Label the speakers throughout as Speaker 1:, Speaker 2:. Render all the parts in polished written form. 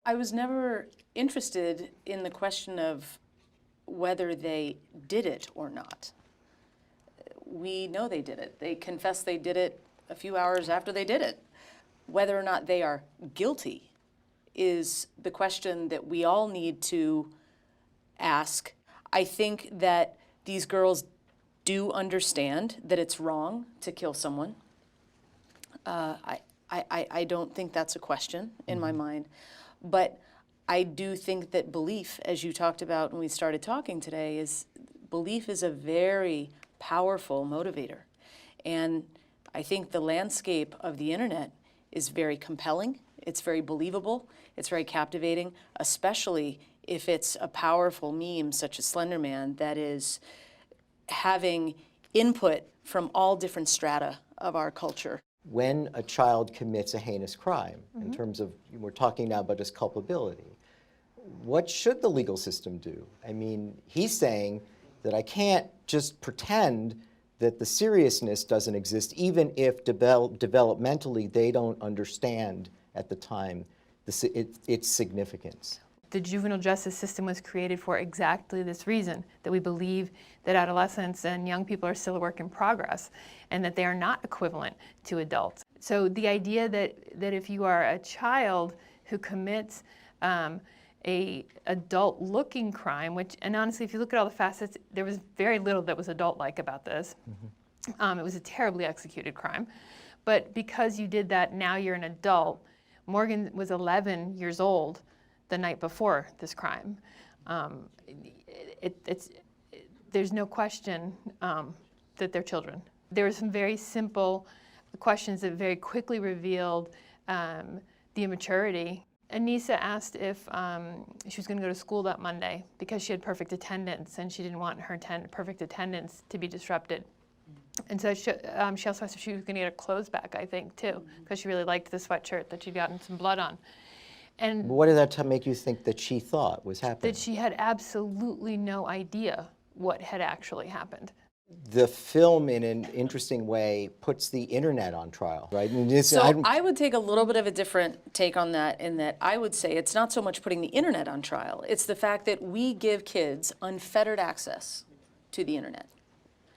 Speaker 1: I was never interested in the question of whether they did it or not. We know they did it. They confessed they did it a few hours after they did it. Whether or not they are guilty is the question that we all need to ask. I think that these girls do understand that it's wrong to kill someone. I don't think that's a question in my mind. But I do think that belief, as you talked about when we started talking today, belief is a very powerful motivator. And I think the landscape of the internet is very compelling. It's very believable. It's very captivating, especially if it's a powerful meme such as Slenderman that is having input from all different strata of our culture.
Speaker 2: When a child commits a heinous crime, in terms of, we're talking now about his culpability, what should the legal system do? I mean, he's saying that I can't just pretend that the seriousness doesn't exist, even if developmentally they don't understand at the time its significance.
Speaker 3: The juvenile justice system was created for exactly this reason, that we believe that adolescents and young people are still a work in progress and that they are not equivalent to adults. So the idea that if you are a child who commits a adult-looking crime, and honestly, if you look at all the facets, there was very little that was adult-like about this. It was a terribly executed crime. But because you did that, now you're an adult. Morgan was 11 years old the night before this crime. There's no question that they're children. There were some very simple questions that very quickly revealed the immaturity. Anissa asked if she was going to go to school that Monday because she had perfect attendance and she didn't want her perfect attendance to be disrupted. And so she also asked if she was going to get her clothes back, I think, too, because she really liked the sweatshirt that she'd gotten some blood on. And
Speaker 2: what did that make you think that she thought was happening?
Speaker 3: That she had absolutely no idea what had actually happened.
Speaker 2: The film, in an interesting way, puts the internet on trial, right?
Speaker 1: I would take a little bit of a different take on that, in that I would say it's not so much putting the internet on trial, it's the fact that we give kids unfettered access to the internet,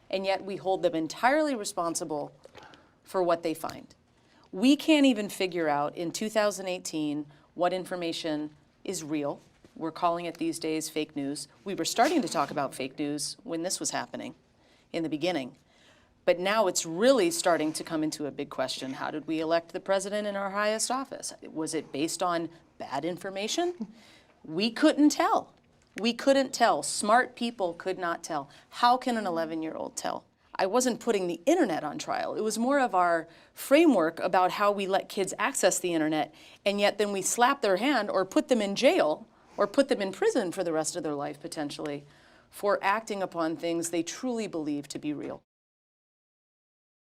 Speaker 1: and yet we hold them entirely responsible for what they find. We can't even figure out in 2018 what information is real. We're calling it these days fake news. We were starting to talk about fake news when this was happening in the beginning. But now it's really starting to come into a big question. How did we elect the president in our highest office? Was it based on bad information? We couldn't tell. We couldn't tell. Smart people could not tell. How can an 11-year-old tell? I wasn't putting the internet on trial. It was more of our framework about how we let kids access the internet, and yet then we slap their hand or put them in jail or put them in prison for the rest of their life potentially for acting upon things they truly believe to be real.